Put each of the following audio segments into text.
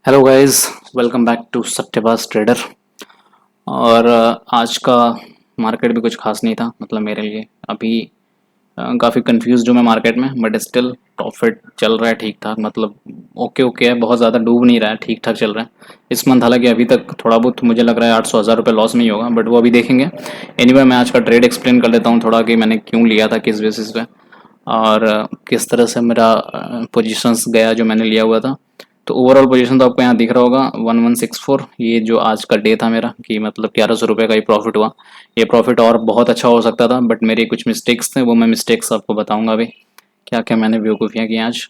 Hello guys, welcome back to सट्टेबाज trader. और आज का मार्केट भी कुछ खास नहीं था। मतलब मेरे लिए अभी काफ़ी कंफ्यूज हूँ मैं मार्केट में, बट स्टिल प्रॉफिट चल रहा है ठीक ठाक। मतलब ओके ओके है, बहुत ज़्यादा डूब नहीं रहा है, ठीक ठाक चल रहा है इस मंथ। हालांकि अभी तक थोड़ा बहुत मुझे लग रहा है 800,000 रुपये लॉस में ही होगा, बट वो अभी देखेंगे। एनीवे मैं आज का ट्रेड एक्सप्लेन कर देता हूँ थोड़ा कि मैंने क्यों लिया था, किस बेसिस पे, और किस तरह से मेरा पोजीशंस गया जो मैंने लिया हुआ था। तो ओवरऑल पोजीशन तो आपको यहाँ दिख रहा होगा 1164। ये जो आज का डे था मेरा, कि मतलब 1100 रुपये का ही प्रॉफिट हुआ। ये प्रॉफिट और बहुत अच्छा हो सकता था, बट मेरे कुछ मिस्टेक्स थे, वो मैं मिस्टेक्स आपको बताऊंगा अभी, क्या क्या मैंने बेवकूफ़ियाँ की आज।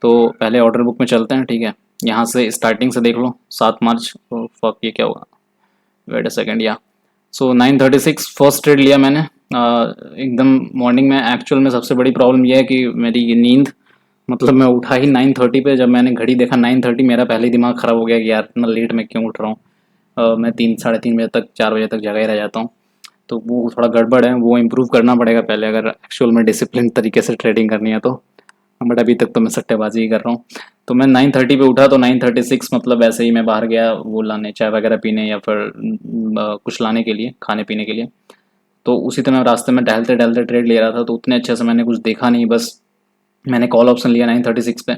तो पहले ऑर्डर बुक में चलते हैं, ठीक है। यहाँ से स्टार्टिंग से देख लो, 7 मार्च। तो फक, ये क्या हुआ, वेट अ सेकेंड। या सो 9:36 फर्स्ट ट्रेड लिया मैंने। एकदम मॉर्निंग में। एक्चुअल में सबसे बड़ी प्रॉब्लम यह है कि मेरी ये नींद, मतलब मैं उठा ही 9:30 पे। जब मैंने घड़ी देखा 9:30, मेरा पहले ही दिमाग ख़राब हो गया कि यार इतना लेट मैं क्यों उठ रहा हूँ। मैं 3 साढ़े 3 बजे तक, 4 बजे तक जगह ही रह जाता हूँ। तो वो थोड़ा गड़बड़ है, वो इम्प्रूव करना पड़ेगा पहले, अगर एक्चुअल में डिसिप्लिन तरीके से ट्रेडिंग करनी है तो। बट अभी तक तो मैं सट्टेबाजी ही कर रहा हूँ। तो मैं 9:30 पे उठा, तो 9:36 मतलब ऐसे ही मैं बाहर गया वो लाने, चाय वगैरह पीने, या फिर कुछ लाने के लिए, खाने पीने के लिए। तो उसी तरह रास्ते में टहलते टहलते ट्रेड ले रहा था, तो उतने अच्छे से मैंने कुछ देखा नहीं। बस मैंने कॉल ऑप्शन लिया 9:36 पे,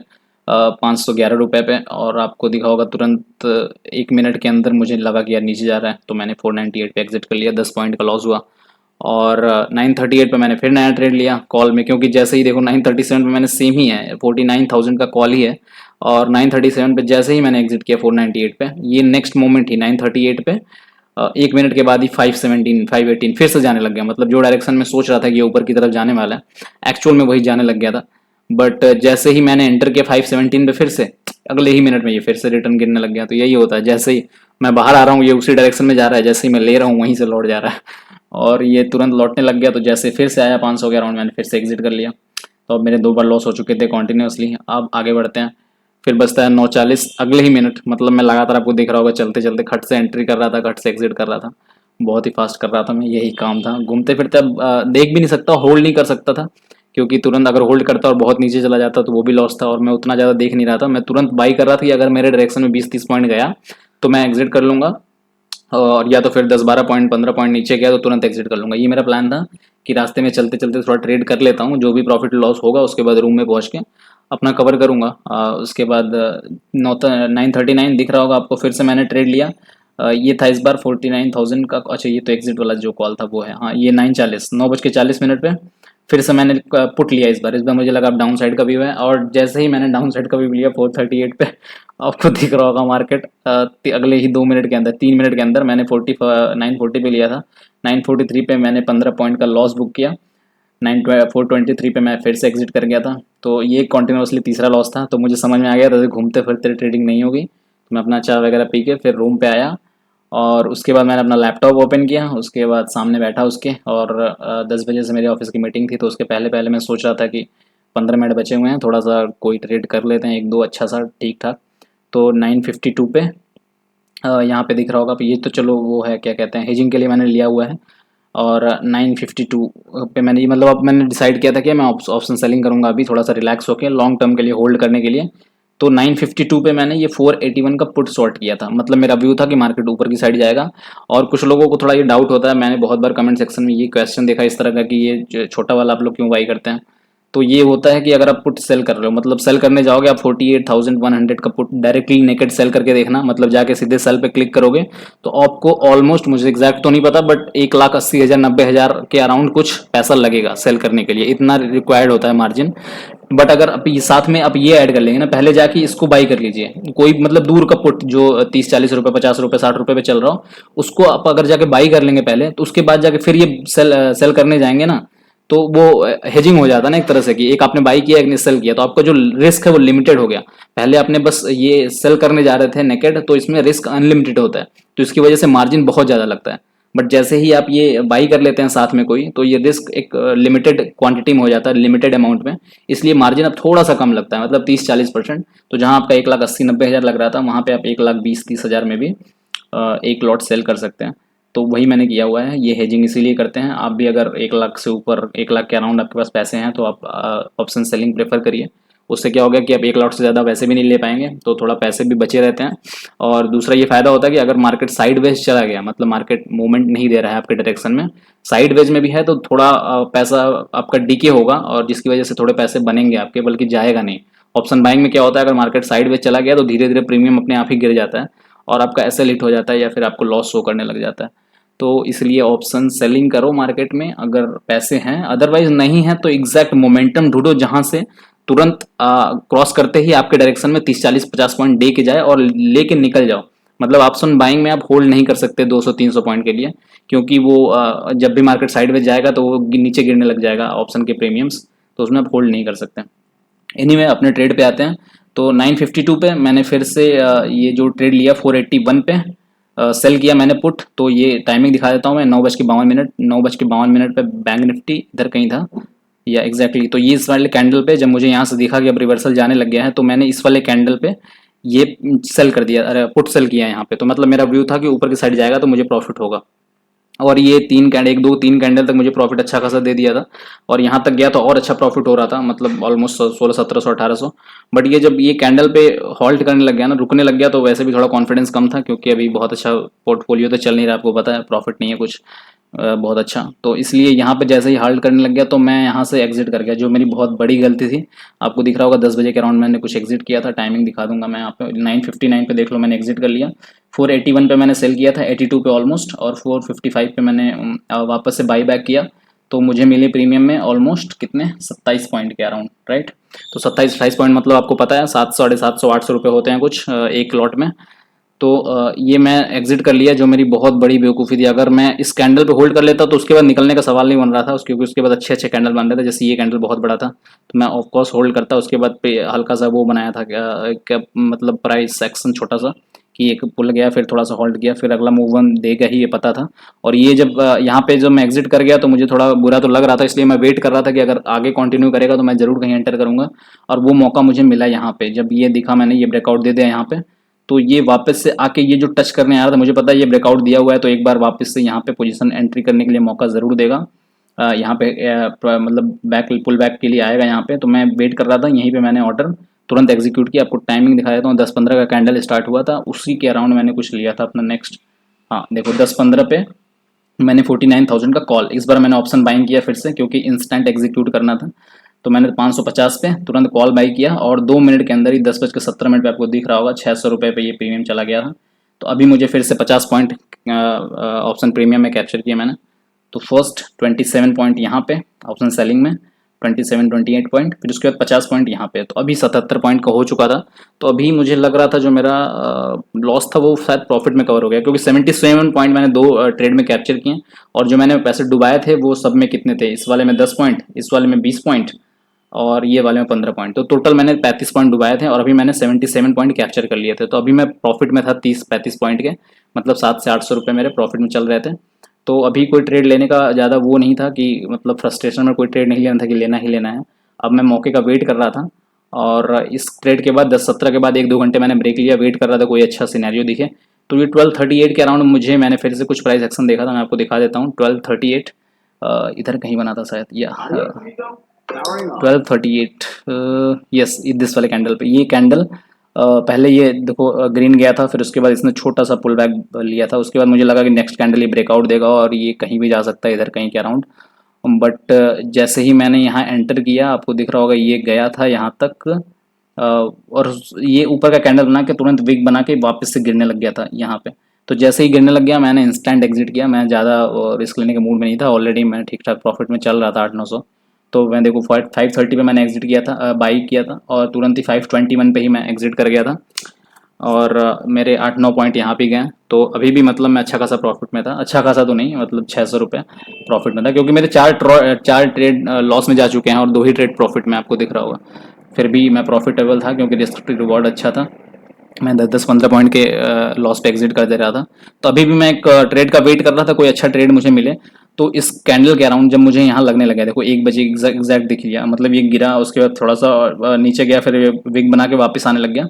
511 रुपये पे, और आपको दिखा होगा तुरंत 1 मिनट के अंदर मुझे लगा कि यार नीचे जा रहा है, तो मैंने 498 पे एग्जिट कर लिया। 10 पॉइंट का लॉस हुआ। और 9:38 पे मैंने फिर नया ट्रेड लिया कॉल में, क्योंकि जैसे ही देखो 9:37 पे मैंने सेम ही है, 49,000 का कॉल ही है। और 9:37 पे जैसे ही मैंने एग्जिट किया 498 पे, ये नेक्स्ट मोमेंट ही 9:38 पे 1 मिनट के बाद ही 517 518 फिर से जाने लग गया। मतलब जो डायरेक्शन में सोच रहा था कि ये ऊपर की तरफ जाने वाला है, एक्चुअल में वही जाने लग गया था। बट जैसे ही मैंने एंटर किया 517 पे, फिर से अगले ही मिनट में ये फिर से रिटर्न गिरने लग गया। तो यही होता है, जैसे ही मैं बाहर आ रहा हूँ ये उसी डायरेक्शन में जा रहा है, जैसे ही मैं ले रहा हूँ वहीं से लौट जा रहा है। और ये तुरंत लौटने लग गया, तो जैसे फिर से आया 500 के अराउंड, मैंने फिर से एग्जिट कर लिया। तो अब मेरे 2 बार लॉस हो चुके थे कॉन्टिन्यूसली। अब आगे बढ़ते हैं। फिर बचता है 9:40 अगले ही मिनट। मतलब मैं लगातार, आपको दिख रहा होगा, चलते चलते खट से एंट्री कर रहा था, खट से एग्जिट कर रहा था। बहुत ही फास्ट कर रहा था मैं, यही काम था। घूमते फिरते अब देख भी नहीं सकता, होल्ड नहीं कर सकता था, क्योंकि तुरंत अगर होल्ड करता और बहुत नीचे चला जाता तो वो भी लॉस था, और मैं उतना ज़्यादा देख नहीं रहा था। मैं तुरंत बाई कर रहा था कि अगर मेरे डायरेक्शन में 20-30 पॉइंट गया तो मैं एग्जिट कर लूंगा, और या तो फिर 10-12 पॉइंट 15 पॉइंट नीचे गया तो तुरंत एग्जिट कर लूंगा। ये मेरा प्लान था कि रास्ते में चलते चलते थोड़ा ट्रेड कर लेता हूँ, जो भी प्रॉफिट लॉस होगा उसके बाद रूम में पहुँच के अपना कवर करूंगा। उसके बाद 9:39 दिख रहा होगा आपको, फिर से मैंने ट्रेड लिया। ये था इस बार 49,000 का। अच्छा, ये तो एग्जिट वाला जो कॉल था वो है। हाँ, ये 9:40 9:40 पे फिर से मैंने पुट लिया। इस बार मुझे लगा अब डाउन साइड का व्यू है, और जैसे ही मैंने डाउन साइड का व्यू लिया 438 पे, आपको दिख रहा होगा मार्केट अगले ही 2 मिनट के अंदर, 3 मिनट के अंदर मैंने 940 पे लिया था। 943 पे मैंने 15 पॉइंट का लॉस बुक किया। 423 पे मैं फिर से एग्जिट कर गया था। तो ये कॉन्टिन्यूसली तीसरा लॉस था। तो मुझे समझ में आ गया था घूमते फिरते ट्रेडिंग नहीं होगी, तो मैं अपना चाय वगैरह पी के फिर रूम पे आया। और उसके बाद मैंने अपना लैपटॉप ओपन किया, उसके बाद सामने बैठा उसके, और 10 बजे से मेरी ऑफिस की मीटिंग थी, तो उसके पहले पहले मैं सोच रहा था कि 15 मिनट बचे हुए हैं, थोड़ा सा कोई ट्रेड कर लेते हैं, एक दो अच्छा सा ठीक ठाक। तो 9:52 पे यहाँ पे दिख रहा होगा। ये तो चलो वो है, क्या कहते हैं, हेजिंग के लिए मैंने लिया हुआ है। और 9:52 पे मैंने, मतलब अब मैंने डिसाइड किया था कि मैं ऑप्शन सेलिंग करूंगा अभी, थोड़ा सा रिलैक्स होकर लॉन्ग टर्म के लिए होल्ड करने के लिए। तो 9:52 पे मैंने ये 481 का पुट शॉर्ट किया था। मतलब मेरा व्यू था कि मार्केट ऊपर की साइड जाएगा। और कुछ लोगों को थोड़ा ये डाउट होता है, मैंने बहुत बार कमेंट सेक्शन में ये क्वेश्चन देखा इस तरह का कि ये छोटा वाला आप लोग क्यों बाई करते हैं। तो ये होता है कि अगर आप पुट सेल कर रहे हो, मतलब सेल करने जाओगे आप 48,100 का पुट डायरेक्टली नेकेड सेल करके देखना, मतलब जाके सीधे सेल पे क्लिक करोगे तो आपको ऑलमोस्ट, मुझे एग्जैक्ट तो नहीं पता, बट 1,80,000 90,000 के अराउंड कुछ पैसा लगेगा सेल करने के लिए, इतना रिक्वायर्ड होता है मार्जिन। बट अगर आप ये साथ में आप ये ऐड कर लेंगे ना, पहले जाके इसको बाई कर लीजिए, कोई मतलब दूर का पुट जो 30-40 रुपए 50 रुपए 60 रुपए पे चल रहा हो, उसको आप अगर जाके बाई कर लेंगे पहले, तो उसके बाद जाके फिर ये सेल करने जाएंगे ना, तो वो हेजिंग हो जाता है ना एक तरह से, कि एक आपने बाई किया एक ने सेल किया, तो आपका जो रिस्क है वो लिमिटेड हो गया। पहले आपने बस ये सेल करने जा रहे थे नेकेड, तो इसमें रिस्क अनलिमिटेड होता है, तो इसकी वजह से मार्जिन बहुत ज़्यादा लगता है। बट जैसे ही आप ये बाई कर लेते हैं साथ में कोई, तो ये रिस्क एक लिमिटेड क्वांटिटी में हो जाता है, लिमिटेड अमाउंट में, इसलिए मार्जिन अब थोड़ा सा कम लगता है, मतलब 30-40%। तो जहां आपका 1,80,000 90,000 लग रहा था, वहां पे आप 1,20,30,000 में भी एक लॉट सेल कर सकते हैं। तो वही मैंने किया हुआ है। ये हेजिंग इसीलिए करते हैं। आप भी अगर 1 लाख से ऊपर, 1 लाख के अराउंड आपके पास पैसे हैं, तो आप ऑप्शन सेलिंग प्रेफर करिए। उससे क्या होगा कि आप एक लॉट से ज़्यादा वैसे भी नहीं ले पाएंगे, तो थोड़ा पैसे भी बचे रहते हैं। और दूसरा ये फायदा होता है कि अगर मार्केट साइडवेज चला गया, मतलब मार्केट मूवमेंट नहीं दे रहा है आपके डायरेक्शन में, साइडवेज में भी है, तो थोड़ा पैसा आपका डीके होगा और जिसकी वजह से थोड़े पैसे बनेंगे आपके, बल्कि जाएगा नहीं। ऑप्शन बाइंग में क्या होता है, अगर मार्केट साइडवेज चला गया तो धीरे धीरे प्रीमियम अपने आप ही गिर जाता है और आपका एसएल हिट हो जाता है या फिर आपको लॉस शो करने लग जाता है। तो इसलिए ऑप्शन सेलिंग करो मार्केट में अगर पैसे हैं, अदरवाइज नहीं है तो एग्जैक्ट मोमेंटम ढूंढो जहां से तुरंत क्रॉस करते ही आपके डायरेक्शन में 30 40 50 पॉइंट दे के जाए और लेके निकल जाओ। मतलब ऑप्शन बाइंग में आप होल्ड नहीं कर सकते 200 300 पॉइंट के लिए, क्योंकि वो जब भी मार्केट साइडवेज जाएगा तो वो नीचे गिरने लग जाएगा ऑप्शन के प्रीमियम्स, तो उसमें आप होल्ड नहीं कर सकते। एनीवे अपने ट्रेड पे आते हैं। तो 952 पे मैंने फिर से ये जो ट्रेड लिया 481 पे सेल किया मैंने पुट। तो ये टाइमिंग दिखा देता हूँ मैं, 9:52 9:52 पे बैंक निफ्टी इधर कहीं था या एग्जैक्टली। तो ये इस वाले कैंडल पे जब मुझे यहाँ से दिखा कि अब रिवर्सल जाने लग गया है, तो मैंने इस वाले कैंडल पे ये सेल कर दिया, अरे पुट सेल किया यहाँ पे। तो मतलब मेरा व्यू था कि ऊपर की साइड जाएगा तो मुझे प्रॉफिट होगा, और ये तीन कैंडल, एक दो तीन कैंडल तक मुझे प्रॉफिट अच्छा खासा दे दिया था, और यहाँ तक गया तो और अच्छा प्रॉफिट हो रहा था, मतलब ऑलमोस्ट 16 1700 1800। बट ये जब ये कैंडल पे हॉल्ट करने लग गया ना, रुकने लग गया, तो वैसे भी थोड़ा कॉन्फिडेंस कम था, क्योंकि अभी बहुत अच्छा पोर्टफोलियो तो चल नहीं रहा, आपको पता है प्रॉफिट नहीं है कुछ बहुत अच्छा। तो इसलिए यहाँ पे जैसे ही हॉल्ट करने लग गया तो मैं यहाँ से एग्जिट कर गया, जो मेरी बहुत बड़ी गलती थी। आपको दिख रहा होगा 10 बजे के अराउंड मैंने कुछ एग्जिट किया था, टाइमिंग दिखा दूंगा मैं यहाँ पे। 9:59 पे देख लो मैंने एग्जिट कर लिया। 481 पे मैंने सेल किया था, 82 पे ऑलमोस्ट, और 455 पे मैंने वापस से बाई बैक किया। तो मुझे मिले प्रीमियम में ऑलमोस्ट कितने, 27 पॉइंट के अराउंड, राइट। तो 27 पॉइंट मतलब आपको पता है 700 750 800 रुपये होते हैं कुछ एक लॉट में। तो ये मैं एग्जिट कर लिया, जो मेरी बहुत बड़ी बेवकूफ़ी थी। अगर मैं इस कैंडल पे होल्ड कर लेता तो उसके बाद निकलने का सवाल नहीं बन रहा था क्योंकि उसके बाद अच्छे अच्छे कैंडल बन रहे थे, जैसे ये कैंडल बहुत बड़ा था, तो मैं ऑफ कोर्स होल्ड करता। उसके बाद पे हल्का सा वो बनाया था क्या मतलब प्राइस एक्शन छोटा सा, कि एक पुल गया फिर थोड़ा सा होल्ड किया, फिर अगला मूव वन देगा ही, ये पता था। और ये जब यहाँ पे जब मैं एग्जिट कर गया तो मुझे थोड़ा बुरा तो लग रहा था, इसलिए मैं वेट कर रहा था कि अगर आगे कंटिन्यू करेगा तो मैं जरूर कहीं एंटर करूंगा। और वो मौका मुझे मिला यहाँ पे, जब ये दिखा मैंने ये ब्रेकआउट दे दिया यहाँ पे, तो ये वापस से आके ये जो टच करने आ रहा था, मुझे पता है ये ब्रेकआउट दिया हुआ है तो एक बार वापस से यहाँ पे पोजीशन एंट्री करने के लिए मौका ज़रूर देगा। यहाँ पे मतलब बैक पुल बैक के लिए आएगा यहाँ पे, तो मैं वेट कर रहा था यहीं पे। मैंने ऑर्डर तुरंत एग्जीक्यूट किया। आपको टाइमिंग दिखा देता हूँ, 10:15 का कैंडल स्टार्ट हुआ था, उसी के अराउंड मैंने कुछ लिया था अपना नेक्स्ट। हाँ देखो 10:15 पे मैंने 49,000 का कॉल, इस बार मैंने ऑप्शन बाइंग किया फिर से, क्योंकि इंस्टेंट एग्जीक्यूट करना था। तो मैंने 550 पे तुरंत कॉल बाई किया और 2 मिनट के अंदर ही 10:17 पे आपको दिख रहा होगा 600 रुपये पे ये प्रीमियम चला गया था। तो अभी मुझे फिर से 50 पॉइंट ऑप्शन प्रीमियम में कैप्चर किया मैंने। तो फर्स्ट 27 पॉइंट यहाँ पे ऑप्शन सेलिंग में, 27 28 पॉइंट, फिर उसके बाद 50 पॉइंट यहाँ पे, तो अभी 77 पॉइंट का हो चुका था। तो अभी मुझे लग रहा था जो मेरा लॉस था वो शायद प्रॉफिट में कवर हो गया, क्योंकि 77 पॉइंट मैंने दो ट्रेड में कैप्चर किए, और जो मैंने पैसे डुबाए थे वो सब में कितने थे, इस वाले में 10 पॉइंट, इस वाले में 20 पॉइंट, और ये वाले में 15 पॉइंट। तो टोटल मैंने 35 पॉइंट डुबाए थे और अभी मैंने 77 पॉइंट कैप्चर कर लिए थे। तो अभी मैं प्रॉफिट में था 30 35 पॉइंट के, मतलब 700 से 800 रुपये मेरे प्रॉफिट में चल रहे थे। तो अभी कोई ट्रेड लेने का ज़्यादा वो नहीं था कि मतलब फ्रस्ट्रेशन में कोई ट्रेड नहीं लेना था कि लेना ही लेना है। अब मैं मौके का वेट कर रहा था, और इस ट्रेड के बाद 10:17 के बाद 1 2 घंटे मैंने ब्रेक लिया, वेट कर रहा था कोई अच्छा सिनेरियो दिखे। तो ये 12:38 के अराउंड मुझे, मैंने फिर से कुछ प्राइस एक्शन देखा था, मैं आपको दिखा देता हूँ। 12:38 इधर कहीं बना था शायद, या 12:38, यस दिस वाले कैंडल पे। ये कैंडल पहले ये देखो ग्रीन गया था, फिर उसके बाद इसने छोटा सा पुल बैक लिया था, उसके बाद मुझे लगा कि नेक्स्ट कैंडल ये ब्रेकआउट देगा और ये कहीं भी जा सकता है इधर कहीं के अराउंड। बट जैसे ही मैंने यहाँ एंटर किया, आपको दिख रहा होगा ये गया था यहाँ तक, और ये ऊपर का कैंडल बना के तुरंत विक बना के वापस से गिरने लग गया था यहाँ पे। तो जैसे ही गिरने लग गया मैंने इंस्टेंट एग्जिट किया, मैं ज़्यादा रिस्क लेने के मूड में नहीं था, ऑलरेडी मैं ठीक ठाक प्रॉफिट में चल रहा था 800 900। तो मैं देखो 530 पे मैंने एग्जिट किया था, बाई किया था, और तुरंत ही 521 पे ही मैं एग्जिट कर गया था, और मेरे 8 9 पॉइंट यहाँ पे गए। तो अभी भी मतलब मैं अच्छा खासा प्रॉफिट में था, अच्छा खासा तो नहीं, मतलब 600 रुपये प्रॉफिट में था, क्योंकि मेरे चार ट्रेड लॉस में जा चुके हैं और 2 ही ट्रेड प्रॉफिट में, आपको दिख रहा होगा। फिर भी मैं प्रॉफिटेबल था क्योंकि रिस्क टू रिवॉर्ड अच्छा था। मैं 10 10 15 पॉइंट के लॉस पे एग्जिट कर दे रहा था। तो अभी भी मैं एक ट्रेड का वेट कर रहा था, कोई अच्छा ट्रेड मुझे मिले। तो इस कैंडल के अराउंड जब मुझे यहाँ लगने लगा, देखो 1 बजे एग्जैक्ट दिख लिया, मतलब ये गिरा, उसके बाद थोड़ा सा नीचे गया, फिर विग बना के वापस आने लग गया।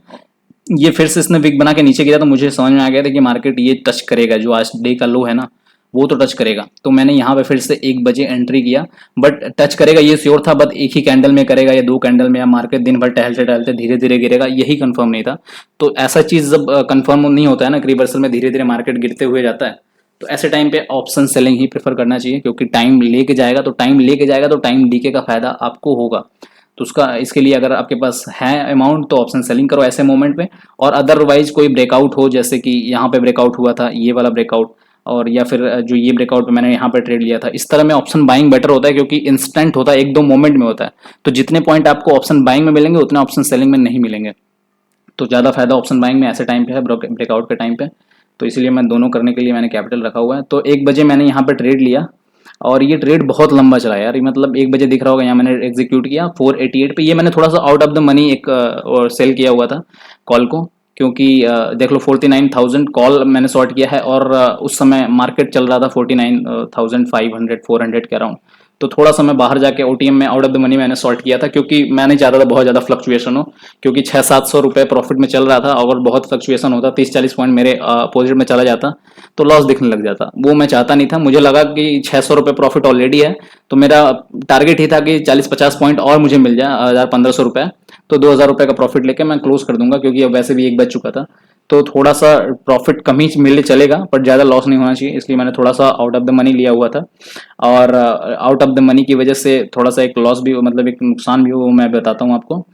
ये फिर से इसने विग बना के नीचे गिरा, तो मुझे समझ में आ गया था कि मार्केट ये टच करेगा, जो आज डे का लो है ना वो तो टच करेगा। तो मैंने यहाँ पे फिर से 1 बजे एंट्री किया, बट टच करेगा ये श्योर था, बट एक ही कैंडल में करेगा या 2 कैंडल में, या मार्केट दिन भर टहलते टहलते धीरे धीरे गिरेगा, यही कंफर्म नहीं था। तो ऐसा चीज़ जब कंफर्म नहीं होता है ना कि रिवर्सल में धीरे धीरे मार्केट गिरते हुए जाता है, तो ऐसे टाइम पे ऑप्शन सेलिंग ही प्रेफर करना चाहिए, क्योंकि टाइम लेके जाएगा तो टाइम डीके का फायदा आपको होगा। तो उसका इसके लिए अगर आपके पास है अमाउंट तो ऑप्शन सेलिंग करो ऐसे मोमेंट पे। और अदरवाइज कोई ब्रेकआउट हो, जैसे कि यहाँ पे ब्रेकआउट हुआ था, ये वाला ब्रेकआउट, और या फिर जो ये ब्रेकआउट मैंने यहाँ पे ट्रेड लिया था, इस तरह में ऑप्शन बाइंग बेटर होता है, क्योंकि इंस्टेंट होता है, 1-2 मोमेंट में होता है। तो जितने पॉइंट आपको ऑप्शन बाइंग में मिलेंगे उतने ऑप्शन सेलिंग में नहीं मिलेंगे। तो ज़्यादा फायदा ऑप्शन बाइंग में ऐसे टाइम पे है, ब्रेकआउट के टाइम पे। तो इसलिए मैं दोनों करने के लिए मैंने कैपिटल रखा हुआ है। तो 1 बजे मैंने यहाँ पे ट्रेड लिया, और ये ट्रेड बहुत लंबा चला यार। मतलब 1 बजे दिख रहा होगा, यहाँ मैंने एग्जीक्यूट किया 488 पे। ये मैंने थोड़ा सा आउट ऑफ द मनी एक और सेल किया हुआ था कॉल को, क्योंकि देख लो 49,000 कॉल मैंने शॉर्ट किया है, और उस समय मार्केट चल रहा था 49,500 400 के अराउंड। तो थोड़ा सा मैं बाहर जाके ओटीएम में आउट ऑफ द मनी मैंने शॉर्ट किया था, क्योंकि मैं नहीं चाहता था बहुत ज़्यादा फ्लक्चुएशन हो, क्योंकि 600-700 रुपये प्रॉफिट में चल रहा था। अगर बहुत फ्लक्चुएशन होता, 30-40 पॉइंट मेरे अपोजिट में चला जाता, तो लॉस दिखने लग जाता। वो मैं चाहता नहीं था। मुझे लगा कि 600 रुपये प्रॉफिट ऑलरेडी है, तो मेरा टारगेट ही था कि 40-50 पॉइंट और मुझे मिल जाए, 1,000-1,500 रुपये, तो 2,000 रुपये का प्रॉफिट लेके मैं क्लोज कर दूंगा, क्योंकि अब वैसे भी 1 बज चुका था। तो थोड़ा सा प्रॉफिट कम ही मिल चलेगा, पर ज़्यादा लॉस नहीं होना चाहिए, इसलिए मैंने थोड़ा सा आउट ऑफ द मनी लिया हुआ था। और आउट ऑफ द मनी की वजह से थोड़ा सा एक लॉस भी, मतलब एक नुकसान भी हो, वो मैं बताता हूँ आपको।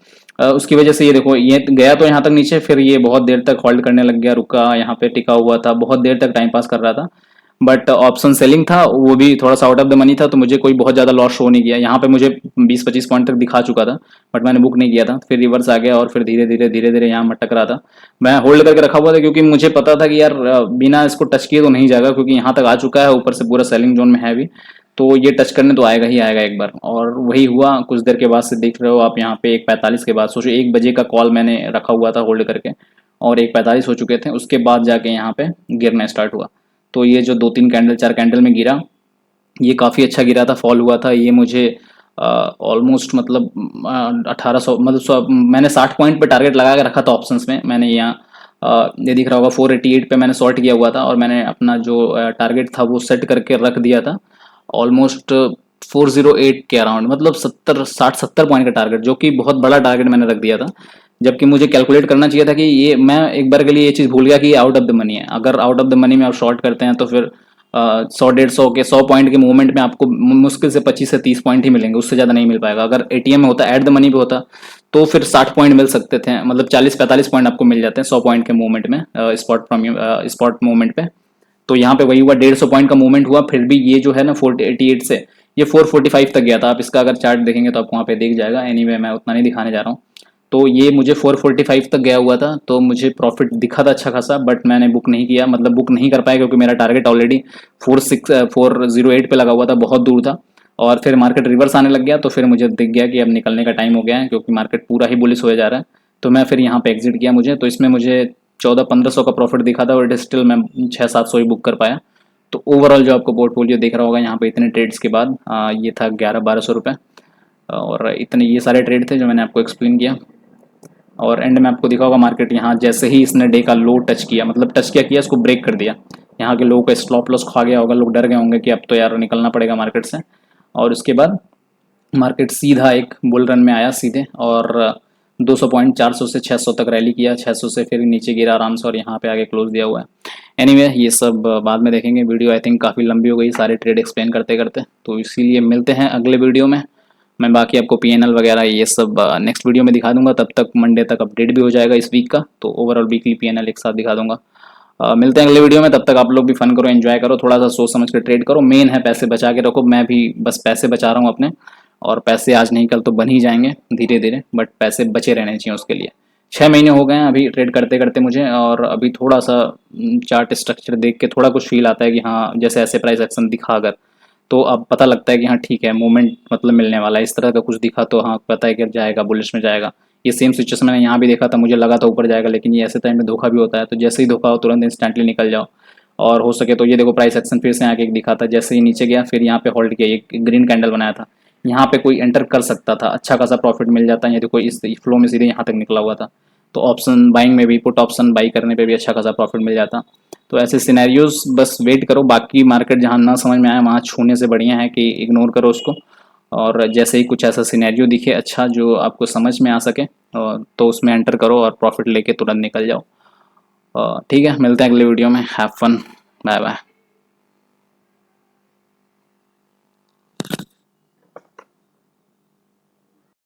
उसकी वजह से ये देखो, ये गया तो यहाँ तक नीचे, फिर ये बहुत देर तक होल्ड करने लग गया, रुका, यहाँ पे टिका हुआ था, बहुत देर तक टाइम पास कर रहा था। बट ऑप्शन सेलिंग था, वो भी थोड़ा सा आउट ऑफ द मनी था, तो मुझे कोई बहुत ज़्यादा लॉस शो नहीं किया। यहाँ पे मुझे 20-25 पॉइंट तक दिखा चुका था, बट मैंने बुक नहीं किया था। फिर रिवर्स आ गया, और फिर धीरे धीरे यहाँ मटक रहा था। मैं होल्ड करके रखा हुआ था, क्योंकि मुझे पता था कि यार बिना इसको टच किए तो नहीं जाएगा, क्योंकि यहाँ तक आ चुका है, ऊपर से पूरा सेलिंग जोन में है भी, तो ये टच करने तो आएगा ही आएगा एक बार। और वही हुआ कुछ देर के बाद से, देख रहे हो आप यहाँ पे 1:45 के बाद। सोचो 1 बजे का कॉल मैंने रखा हुआ था होल्ड करके, और 1:45 हो चुके थे, उसके बाद जाके यहाँ पे गिरना स्टार्ट हुआ। तो ये जो 2-3 कैंडल 4 कैंडल में गिरा, ये काफ़ी अच्छा गिरा था, फॉल हुआ था। ये मुझे ऑलमोस्ट मतलब 1800, मतलब मैंने 60 पॉइंट पे टारगेट लगा के रखा था ऑप्शंस में। मैंने यहाँ ये दिख रहा होगा 488 पे मैंने शॉर्ट किया हुआ था, और मैंने अपना जो टारगेट था वो सेट करके रख दिया था ऑलमोस्ट 408 के अराउंड, मतलब 60-70 पॉइंट का टारगेट, जो कि बहुत बड़ा टारगेट मैंने रख दिया था। जबकि मुझे कैलकुलेट करना चाहिए था कि ये, मैं एक बार के लिए ये चीज़ भूल गया कि आउट ऑफ द मनी है। अगर आउट ऑफ द मनी में आप शॉर्ट करते हैं तो फिर 100-150 के 100 पॉइंट के मूवमेंट में आपको मुश्किल से 25 से 30 पॉइंट ही मिलेंगे, उससे ज़्यादा नहीं मिल पाएगा। अगर एटीएम में होता, एट द मनी पे होता, तो फिर 60 पॉइंट मिल सकते थे, मतलब 40-45 पॉइंट आपको मिल जाते हैं 100 पॉइंट के मूवमेंट में, स्पॉट मूवमेंट पे। तो यहाँ पे वही हुआ, 150 पॉइंट का मूवमेंट हुआ, फिर भी ये जो है ना 488 से ये 445 तक गया था। आप इसका अगर चार्ट देखेंगे तो आपको वहाँ पे दिख जाएगा। एनीवे मैं उतना नहीं दिखाने जा रहा हूँ। तो ये मुझे 445 तक गया हुआ था, तो मुझे प्रॉफिट दिखा था अच्छा खासा, बट मैंने बुक नहीं किया, मतलब बुक नहीं कर पाया, क्योंकि मेरा टारगेट ऑलरेडी 408 पे लगा हुआ था, बहुत दूर था। और फिर मार्केट रिवर्स आने लग गया, तो फिर मुझे दिख गया कि अब निकलने का टाइम हो गया है, क्योंकि मार्केट पूरा ही बुलिश हो जा रहा है। तो मैं फिर यहाँ पे एग्जिट किया। मुझे तो इसमें मुझे 1400-1500 का प्रॉफिट दिखा था, और स्टिल मैं 600-700 ही बुक कर पाया। तो ओवरऑल जो आपको पोर्टफोलियो देख रहा होगा यहाँ पे इतने ट्रेड्स के बाद, ये था 1100-1200 रुपये, और इतने ये सारे ट्रेड थे जो मैंने आपको एक्सप्लेन किया। और एंड में आपको दिखा होगा मार्केट यहाँ जैसे ही इसने डे का लो टच किया, मतलब टच क्या किया, इसको ब्रेक कर दिया, यहाँ के लो का स्टॉप लॉस खा गया होगा, लोग डर गए होंगे कि अब तो यार निकलना पड़ेगा मार्केट से। और उसके बाद मार्केट सीधा एक बुल रन में आया सीधे, और 200 पॉइंट 400 से 600 तक रैली किया, 600 से फिर नीचे गिरा आराम से, और यहाँ पे आगे क्लोज दिया हुआ है। एनीवे ये सब बाद में देखेंगे। वीडियो आई थिंक काफ़ी लंबी हो गई सारे ट्रेड एक्सप्लेन करते करते, तो इसीलिए मिलते हैं अगले वीडियो में। मैं बाकी आपको पीएनएल वगैरह ये सब नेक्स्ट वीडियो में दिखा दूंगा। तब तक मंडे तक अपडेट भी हो जाएगा इस वीक का, तो ओवरऑल वीकली पीएनएल एक साथ दिखा दूंगा। मिलते हैं अगले वीडियो में। तब तक आप लोग भी फन करो, एंजॉय करो, थोड़ा सा सोच समझ कर ट्रेड करो। मेन है पैसे बचा के रखो। मैं भी बस पैसे बचा रहा हूँ अपने, और पैसे आज नहीं कल तो बन ही जाएंगे धीरे धीरे, बट पैसे बचे रहने चाहिए उसके लिए। 6 महीने हो गए हैं अभी ट्रेड करते करते मुझे, और अभी थोड़ा सा चार्ट स्ट्रक्चर देख के थोड़ा कुछ फील आता है कि हाँ, जैसे ऐसे प्राइस एक्शन दिखा अगर, तो अब पता लगता है कि हाँ ठीक है, मूवमेंट मतलब मिलने वाला है। इस तरह का कुछ दिखा तो हाँ पता है कि जाएगा, बुलिश में जाएगा। ये सेम सिचुएशन मैंने यहाँ भी देखा था, मुझे लगा था ऊपर जाएगा, लेकिन ये ऐसे टाइम में धोखा भी होता है। तो जैसे ही धोखा हो तुरंत इंस्टेंटली निकल जाओ। और हो सके तो ये देखो प्राइस एक्शन फिर से आके एक दिखा था, जैसे ही नीचे गया फिर यहाँ पे होल्ड किया, एक ग्रीन कैंडल बनाया था, यहाँ पे कोई एंटर कर सकता था, अच्छा खासा प्रॉफिट मिल जाता है। ये देखो इस फ्लो में सीधे यहाँ तक निकला हुआ था। तो ऑप्शन बाइंग में भी, पुट ऑप्शन बाई करने पे भी अच्छा खासा प्रॉफिट मिल जाता। तो ऐसे सिनेरियोज बस वेट करो, बाकी मार्केट जहाँ ना समझ में आए वहाँ छूने से बढ़िया है कि इग्नोर करो उसको। और जैसे ही कुछ ऐसा सिनेरियो दिखे अच्छा जो आपको समझ में आ सके तो उसमें एंटर करो और प्रॉफिट लेके तुरंत निकल जाओ। ठीक है, मिलते हैं अगले वीडियो में। Have fun, bye bye.